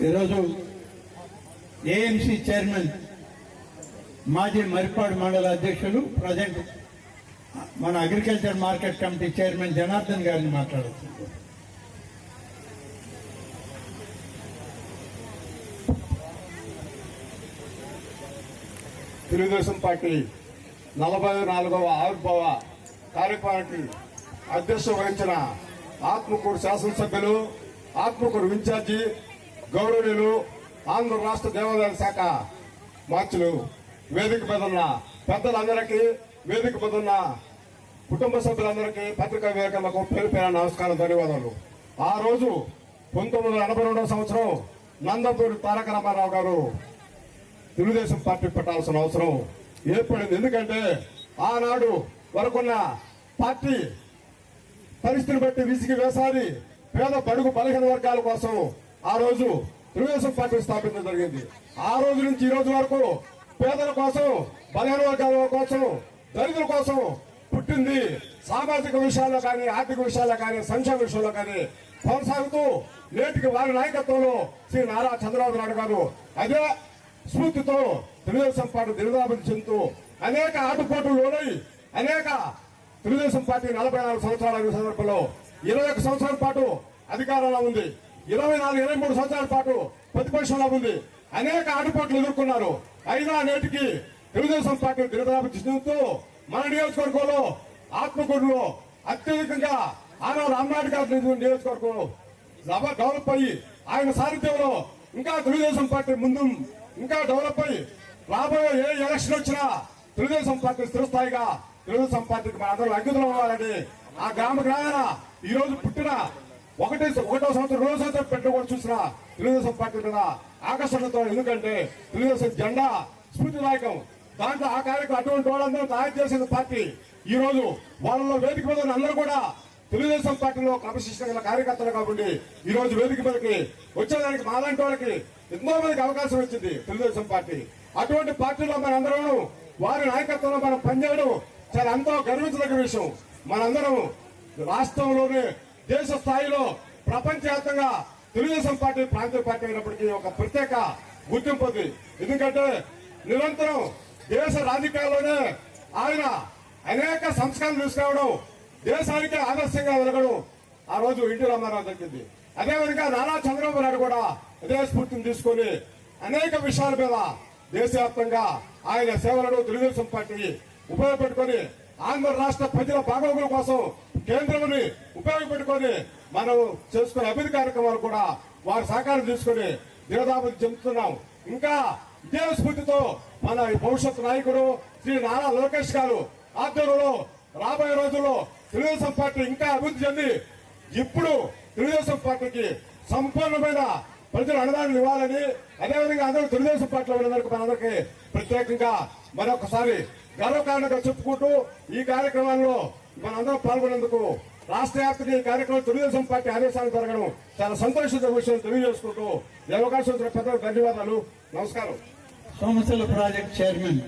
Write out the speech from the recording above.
ఈరోజు AMC chairman మాజీ మరిపాడు మండల అధ్యక్షులు ప్రజెంట్ మన agriculture market committee chairman Janardhan గారిని మాట్లాడుతున్నారు. తెలుగుదేశం పార్టీ 44వ ఆవిర్భావ కార్యక్రమానికి అధ్యక్షత వహించిన ఆత్మకూరు శాసనసభ్యులు, ఆత్మకూరు ఇన్ఛార్జి గౌరవనీయులు, ఆంధ్ర రాష్ట్ర దేవాదాయ శాఖ మార్చులు, వేదిక మీద ఉన్న పెద్దలందరికీ, వేదిక మీద ఉన్న కుటుంబ సభ్యులందరికీ, పత్రికా విలేకరులకు పేరు పేరు నమస్కారం, ధన్యవాదాలు. ఆ రోజు 1982వ సంవత్సరం నందమూరి తారక రామారావు గారు తెలుగుదేశం పార్టీ పెట్టాల్సిన అవసరం ఏర్పడింది. ఎందుకంటే ఆనాడు వరకున్న పార్టీ పరిస్థితిని బట్టి విసిగి వేసారి పేద బడుగు బలహీన వర్గాల కోసం ఆ రోజు తెలుగుదేశం పార్టీ స్థాపించడం జరిగింది. ఆ రోజు నుంచి ఈ రోజు వరకు పేదల కోసం, బలహీన వర్గాల కోసం, దళితుల కోసం పుట్టింది. సామాజిక విషయాల్లో కానీ, ఆర్థిక విషయాల్లో కానీ, సంక్షేమ విషయంలో కానీ కొనసాగుతూ నేటికి వారి నాయకత్వంలో శ్రీ నారా చంద్రబాబు నాయుడు గారు అదే స్ఫూర్తితో తెలుగుదేశం పార్టీ దినదాభివృద్ధి చెందుతూ అనేక ఆటుపోట్లు లోనై అనేక తెలుగుదేశం పార్టీ 44 సంవత్సరాల సందర్భంలో 21 సంవత్సరాల పాటు అధికారంలో ఉంది, 24-23 సంవత్సరాల పాటు ప్రతిపక్షంలో ఉంది. అనేక ఆటుపోట్లు ఎదుర్కొన్నారు. అయినా నేటికి తెలుగుదేశం పార్టీ దినదాభివృద్ధి చెందుతూ మన నియోజకవర్గంలో ఆత్మకూరులో అత్యధికంగా ఆనాడు అమ్మాడి గారి నియోజకవర్గంలో డెవలప్ అయ్యి ఆయన సారథ్యంలో ఇంకా తెలుగుదేశం పార్టీ ముందు ఇంకా డెవలప్ అయ్యి రాబోయే ఏ ఎలక్షన్ వచ్చినా తెలుగుదేశం పార్టీ స్థిరస్థాయిగా తెలుగుదేశం పార్టీకి మనందరూ అంకితం అవ్వాలని ఆ గ్రామాన ఈ రోజు పుట్టిన ఒకటో సంవత్సరం 2వ సంవత్సరం పెట్టుబడి చూసిన తెలుగుదేశం పార్టీ మీద ఆకర్షణతో, ఎందుకంటే తెలుగుదేశం జెండా స్ఫూర్తిదాయకం. దాంట్లో ఆ కార్యక్రమం అటువంటి వాళ్ళందరూ తయారు చేసిన పార్టీ ఈ రోజు వాళ్ళలో వేదిక మీద అందరూ కూడా తెలుగుదేశం పార్టీలో క్రమశిక్షణ గల కార్యకర్తలు కాబట్టి ఈ రోజు వేదిక మీదకి వచ్చేదానికి మాలాంటి వాళ్ళకి ఎంతో మందికి అవకాశం వచ్చింది తెలుగుదేశం పార్టీ. అటువంటి పార్టీలో మనందరం వారి నాయకత్వంలో మనం పనిచేయడం చాలా ఎంతో గర్వించదగ్గ విషయం. మనందరం రాష్ట్రంలోనే దేశ స్థాయిలో ప్రపంచవ్యాప్తంగా తెలుగుదేశం పార్టీ ప్రాంతీయ పార్టీ అయినప్పటికీ ఒక ప్రత్యేక గుర్తింపు ఉంది. ఎందుకంటే నిరంతరం దేశ రాజకీయాల్లోనే ఆయన అనేక సంస్కరణలు తీసుకురావడం, దేశానికి ఆదర్శంగా వెలగడం ఆ రోజు ఎన్టీ రామారావు దక్కింది. అదేవిధంగా నారా చంద్రబాబు నాయుడు కూడా అదే స్ఫూర్తిని తీసుకుని అనేక విషయాల మీద దేశవ్యాప్తంగా ఆయన సేవలను తెలుగుదేశం పార్టీ ఉపయోగపెట్టుకుని ఆంధ్ర రాష్ట్ర ప్రజల బాగోగుల కోసం కేంద్రం ఉపయోగపెట్టుకుని మనం చేసుకునే అభివృద్ధి కార్యక్రమాలు కూడా వారి సహకారం తీసుకుని దినదాభివృద్ధి చెందుతున్నాం. ఇంకా ఇదే స్ఫూర్తితో మన భవిష్యత్ నాయకుడు శ్రీ నారా లోకేష్ గారు ఆధ్వర్యంలో రాబోయే రోజుల్లో తెలుగుదేశం పార్టీ ఇంకా అభివృద్ధి చెంది ఇప్పుడు తెలుగుదేశం పార్టీకి సంపూర్ణమైన ప్రజలు అనుదానం ఇవ్వాలని, అదేవిధంగా అందరూ తెలుగుదేశం పార్టీలో ఉన్నందుకు మనందరికీ ప్రత్యేకంగా మరొకసారి గర్వకారణంగా చెప్పుకుంటూ ఈ కార్యక్రమాల్లో మనందరం పాల్గొనేందుకు రాష్ట్ర వ్యాప్తంగా ఈ కార్యక్రమం తెలుగుదేశం పార్టీ ఆదేశాలు జరగడం చాలా సంతోషించిన విషయం తెలియజేసుకుంటూ ఈ అవకాశం ఇచ్చిన పెద్దలకు ధన్యవాదాలు, నమస్కారం. Somasila project chairman